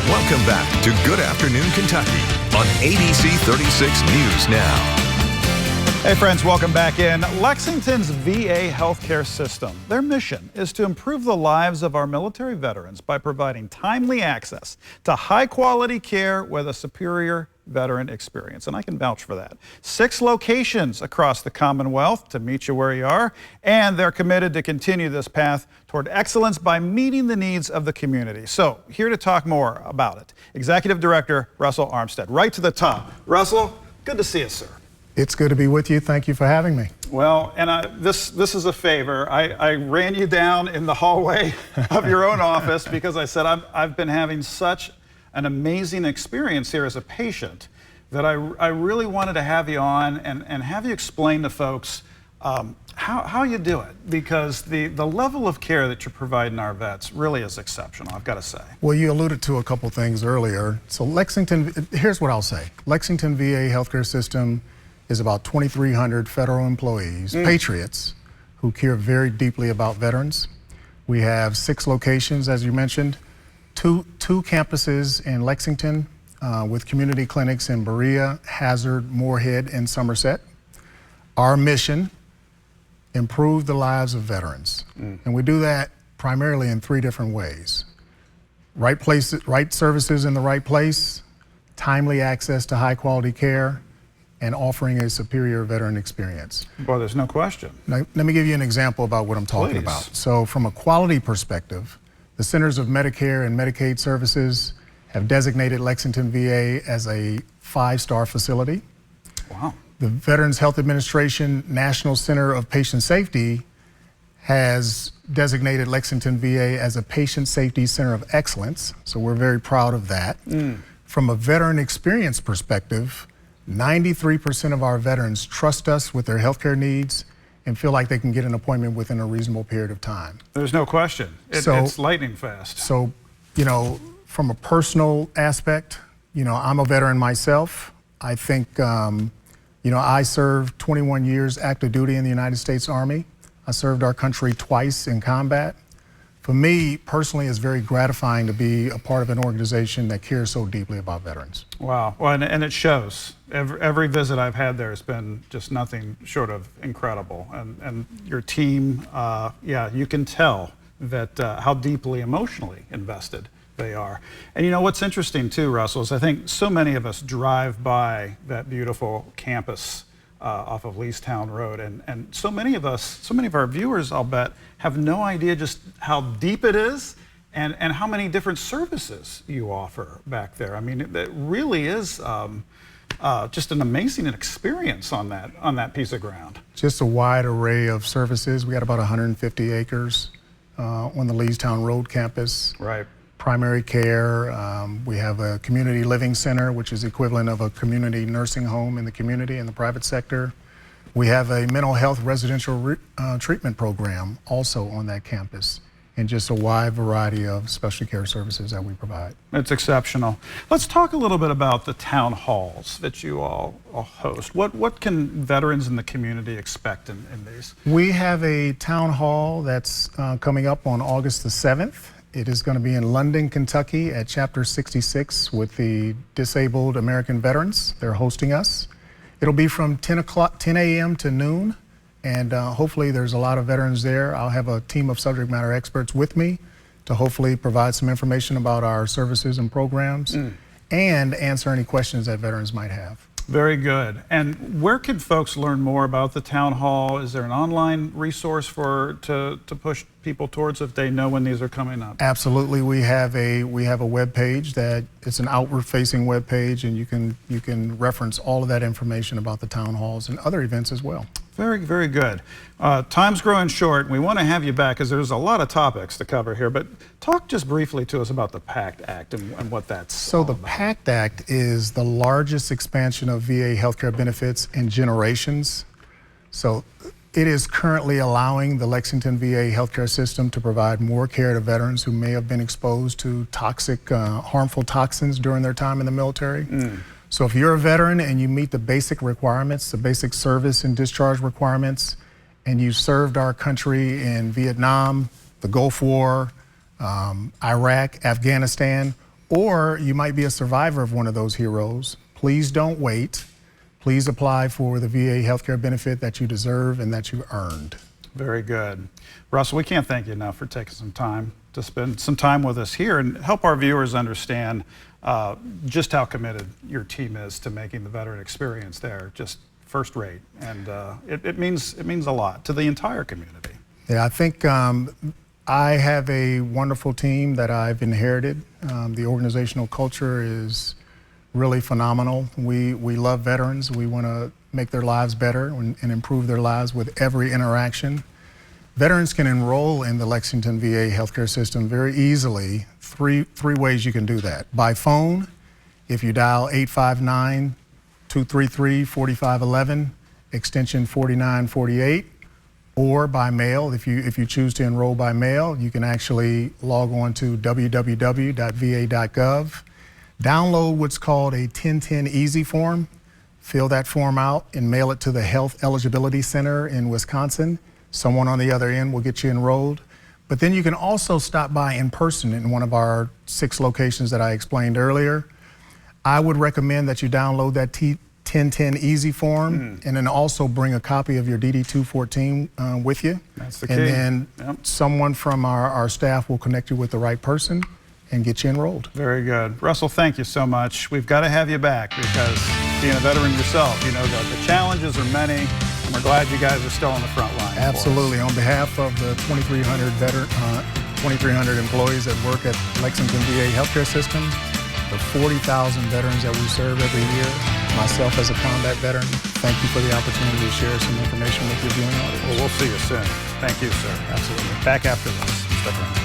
Welcome back to Good Afternoon Kentucky on ABC 36 News Now. Hey friends, welcome back in. Lexington's VA healthcare system. Their mission is to improve the lives of our military veterans by providing timely access to high quality care with a superior veteran experience. And I can vouch for that. 6 locations across the Commonwealth to meet you where you are. And they're committed to continue this path toward excellence by meeting the needs of the community. So here to talk more about it, Executive Director Russell Armstead. Right to the top. Russell, good to see you, sir. It's good to be with you. Thank you for having me. Well, and this is a favor. I ran you down in the hallway of your own office because I said I've been having such an amazing experience here as a patient that I really wanted to have you on and have you explain to folks how you do it, because the level of care that you're providing our vets really is exceptional, I've got to say. Well, you alluded to a couple things earlier. So Lexington, here's what I'll say. Lexington V.A. healthcare system is about 2,300 federal employees, patriots, who care very deeply about veterans. We have 6 locations, as you mentioned, two campuses in Lexington with community clinics in Berea, Hazard, Moorhead, and Somerset. Our mission, improve the lives of veterans. And we do that primarily in 3 different ways. Right places, right services in the right place, timely access to high quality care, and offering a superior veteran experience. Well, there's no question. Now, let me give you an example about what I'm talking about. So from a quality perspective, the Centers of Medicare and Medicaid Services have designated Lexington VA as a 5-star facility. Wow. The Veterans Health Administration National Center of Patient Safety has designated Lexington VA as a Patient Safety Center of Excellence, so we're very proud of that. From a veteran experience perspective, 93% of our veterans trust us with their healthcare needs and feel like they can get an appointment within a reasonable period of time. There's no question. It's lightning fast. So, you know, from a personal aspect, you know, I'm a veteran myself. I think, you know, I served 21 years active duty in the United States Army. I served our country twice in combat. For me, personally, it's very gratifying to be a part of an organization that cares so deeply about veterans. Wow, well, and it shows. Every visit I've had there has been just nothing short of incredible. And your team, yeah, you can tell that how deeply emotionally invested they are. And you know what's interesting too, Russell, is I think so many of us drive by that beautiful campus off of Leestown Road, and so many of our viewers, I'll bet, have no idea just how deep it is and how many different services you offer back there. I mean, it really is just an amazing experience on that piece of ground. Just a wide array of services. We got about 150 acres on the Leestown Road campus. Right. Primary care, we have a community living center, which is equivalent of a community nursing home in the community in the private sector. We have a mental health residential treatment program also on that campus, and just a wide variety of specialty care services that we provide. It's exceptional. Let's talk a little bit about the town halls that you all host. What can veterans in the community expect in these? We have a town hall that's coming up on August the 7th. It is going to be in London, Kentucky at Chapter 66 with the Disabled American Veterans. They're hosting us. It'll be from 10 a.m. to noon, and hopefully there's a lot of veterans there. I'll have a team of subject matter experts with me to hopefully provide some information about our services and programs and answer any questions that veterans might have. Very good. And where can folks learn more about the town hall? Is there an online resource to push people towards if they know when these are coming up? Absolutely. We have a web page that it's an outward facing web page, and you can reference all of that information about the town halls and other events as well. Very, very good. Time's growing short. We want to have you back because there's a lot of topics to cover here, but talk just briefly to us about the PACT Act and what that's So the PACT Act is the largest expansion of VA healthcare benefits in generations. So it is currently allowing the Lexington VA healthcare system to provide more care to veterans who may have been exposed to toxic, harmful toxins during their time in the military. So if you're a veteran and you meet the basic requirements, the basic service and discharge requirements, and you served our country in Vietnam, the Gulf War, Iraq, Afghanistan, Or you might be a survivor of one of those heroes. Please don't wait. Please apply for the VA healthcare benefit that you deserve and that you earned. Very good. Russell, we can't thank you enough for taking some time to spend some time with us here and help our viewers understand just how committed your team is to making the veteran experience there just first rate. And it means a lot to the entire community. Yeah, I think I have a wonderful team that I've inherited. The organizational culture is really phenomenal. We love veterans. We want to make their lives better and improve their lives with every interaction. Veterans can enroll in the Lexington VA healthcare system very easily. Three ways you can do that. By phone, if you dial 859-233-4511, extension 4948, or by mail. If you choose to enroll by mail, you can actually log on to www.va.gov, download what's called a 1010 Easy form, fill that form out and mail it to the Health Eligibility Center in Wisconsin. Someone on the other end will get you enrolled. But then you can also stop by in person in one of our 6 locations that I explained earlier. I would recommend that you download that 1010 Easy form and then also bring a copy of your DD-214 with you. That's the key. And then someone from our staff will connect you with the right person and get you enrolled. Very good. Russell, thank you so much. We've got to have you back because being a veteran yourself, you know the challenges are many, and we're glad you guys are still on the front line. Absolutely. On behalf of the 2,300 employees that work at Lexington V.A. healthcare system, the 40,000 veterans that we serve every year, myself as a combat veteran, thank you for the opportunity to share some information with your viewing audience. Well, we'll see you soon. Thank you, sir. Absolutely. Back after this. Stick around.